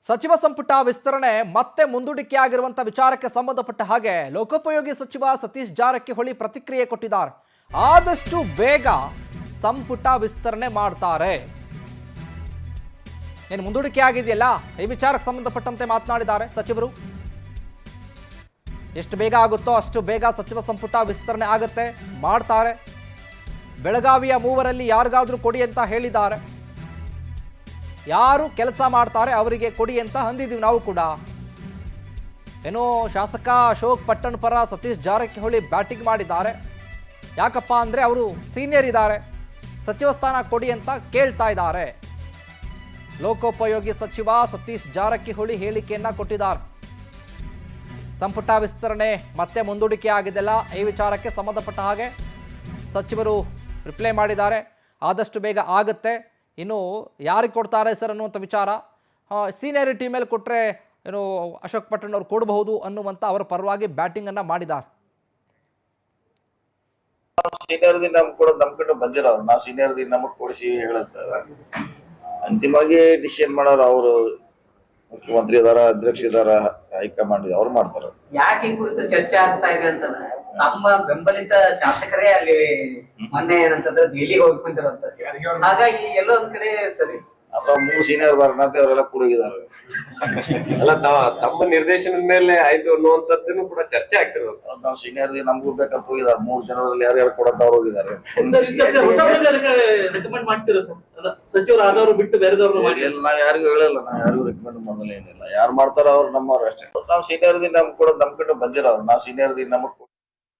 ಸಚಿವ ಸಂಪುಟ ವಿಸ್ತರಣೆ ಮತ್ತೆ ಮುಂದೂಡಿಕೆಯಾಗಿರುವಂತ ವಿಚಾರಕ್ಕೆ ಸಂಬಂಧಪಟ್ಟ ಹಾಗೆ ಲೋಕೋಪಯೋಗಿ ಸಚಿವ ಸತೀಶ್ ಜಾರಕಿಹೊಳಿ ಪ್ರತಿಕ್ರಿಯೆ ಕೊಟ್ಟಿದ್ದಾರೆ. ಆದಷ್ಟು ಬೇಗ ಸಂಪುಟ ವಿಸ್ತರಣೆ ಮಾಡ್ತಾರೆ. ಏನು ಮುಂದೂಡಿಕೆ ಆಗಿದೆಯಲ್ಲ, ಈ ವಿಚಾರಕ್ಕೆ ಸಂಬಂಧಪಟ್ಟಂತೆ ಮಾತನಾಡಿದ್ದಾರೆ ಸಚಿವರು. ಎಷ್ಟು ಬೇಗ ಆಗುತ್ತೋ ಅಷ್ಟು ಬೇಗ ಸಚಿವ ಸಂಪುಟ ವಿಸ್ತರಣೆ ಆಗುತ್ತೆ, ಮಾಡ್ತಾರೆ. ಬೆಳಗಾವಿಯ ಮೂವರಲ್ಲಿ ಯಾರಿಗಾದ್ರೂ ಕೊಡಿ ಅಂತ ಹೇಳಿದ್ದಾರೆ. ಯಾರು ಕೆಲಸ ಮಾಡ್ತಾರೆ ಅವರಿಗೆ ಕೊಡಿ ಅಂತ ಅಂದಿದ್ದೀವಿ ನಾವು ಕೂಡ. ಏನೋ ಶಾಸಕ ಅಶೋಕ್ ಪಟ್ಟಣ್ ಪರ ಸತೀಶ್ ಜಾರಕಿಹೊಳಿ ಬ್ಯಾಟಿಂಗ್ ಮಾಡಿದ್ದಾರೆ. ಯಾಕಪ್ಪ ಅಂದರೆ ಅವರು ಸೀನಿಯರ್ ಇದ್ದಾರೆ, ಸಚಿವ ಸ್ಥಾನ ಕೊಡಿ ಅಂತ ಕೇಳ್ತಾ ಇದ್ದಾರೆ. ಲೋಕೋಪಯೋಗಿ ಸಚಿವ ಸತೀಶ್ ಜಾರಕಿಹೊಳಿ ಹೇಳಿಕೆಯನ್ನ ಕೊಟ್ಟಿದ್ದಾರೆ. ಸಂಪುಟ ವಿಸ್ತರಣೆ ಮತ್ತೆ ಮುಂದೂಡಿಕೆ ಆಗಿದೆಲ್ಲ, ಈ ವಿಚಾರಕ್ಕೆ ಸಂಬಂಧಪಟ್ಟ ಹಾಗೆ ಸಚಿವರು ರಿಪ್ಲೈ ಮಾಡಿದ್ದಾರೆ. ಆದಷ್ಟು ಬೇಗ ಆಗುತ್ತೆ. ಇನ್ನು ಯಾರಿಗೆ ಕೊಡ್ತಾರೆ ಸರ್ ಅನ್ನುವಂಥ ವಿಚಾರ, ಸೀನಿಯರಿಟಿ ಮೇಲೆ ಕೊಟ್ಟರೆ ಏನು ಅಶೋಕ್ ಪಟ್ಟಣ್ ಅವರು ಕೊಡಬಹುದು ಅನ್ನುವಂಥ ಅವರ ಪರವಾಗಿ ಬ್ಯಾಟಿಂಗನ್ನು ಮಾಡಿದ್ದಾರೆ. ಸೀನಿಯರ್ದಿ ನಮ್ಗೆ ಕೊಡೋದು ನಮ್ ಕಡೆ ಬಂದಿರೋರು, ನಾವು ಸೀನಿಯರ್ದಿ ನಮಗ್ ಕೊಡಿಸಿ ಹೇಳುತ್ತೇವೆ. ಅಂತಿಮವಾಗಿ ಡಿಸಿಷನ್ ಮಾಡೋರು ಅವರು, ಮುಖ್ಯಮಂತ್ರಿ ಇದಾರ, ಅಧ್ಯಕ್ಷ ಇದಾರ, ಹೈಕಮಾಂಡ್ ಅವ್ರು ಮಾಡ್ತಾರ. ಯಾಕೆ ಈ ಕುರಿತು ಚರ್ಚೆ ಆಗ್ತಾ ಇದೆ ಅಂತಂದ್ರೆ ನಮ್ಮ ಬೆಂಬಲಿತ ಶಾಸಕರೇ ಅಲ್ಲಿ ಮೊನ್ನೆ ಏನಂತಂದ್ರೆ ದೆಹಲಿಗೆ ಹೋಗಿ ಬಂದಿರೋಂಥದ್ದು. ಹಾಗಾಗಿ ಎಲ್ಲೋ ಒಂದ್ ಕಡೆ ಸರಿ ಅಥವಾ 3 ಸೀನಿಯರ್ ಬಾರನಂತೆ ಅವರೆಲ್ಲ ಕೂಡಿದ್ದಾರೆ. ಅಲ್ಲ, ತಮ್ಮ ನಿರ್ದೇಶನದ ಮೇಲೆ ಆಯ್ತು ಅನ್ನುವಂಥದ್ದನ್ನು ಕೂಡ ಚರ್ಚೆ ಆಗ್ತಿರೋದು. ನಾವು ಸೀನಿಯರ್ದಿ ನಮಗೂ ಬೇಕಂತ ಹೋಗಿದ್ದಾರೆ. 3 ಜನರಲ್ಲಿ ಯಾರ್ಯಾರು ಕೊಡಂತ ಅವ್ರು ಹೋಗಿದ್ದಾರೆ. ರೆಕಮೆಂಡ್ ಮಾಡ್ತೀರಾ ಸಚಿವರು ಆದವರು ಬಿಟ್ಟು ಬೇರೆದವ್ರು ನಾವ್ ಯಾರಿಗೂ ಹೇಳಿಲ್ಲ, ನಾವ್ ಯಾರಿಗೂ ರೆಕಮೆಂಡ್ ಮಾಡಲ್ಲ, ಏನಿಲ್ಲ. ಯಾರು ಮಾಡ್ತಾರ ಅವ್ರು ನಮ್ಮವ್ರು ಅಷ್ಟೇ. ನಾವು ಸೀನಿಯರ್ದಿ ನಮ್ಗೆ ಕೊಡೋದು ನಮ್ ಕಡೆ ಬಂದಿರೋರು, ನಾವು ಸೀನಿಯರ್ದಿ ನಮಗ್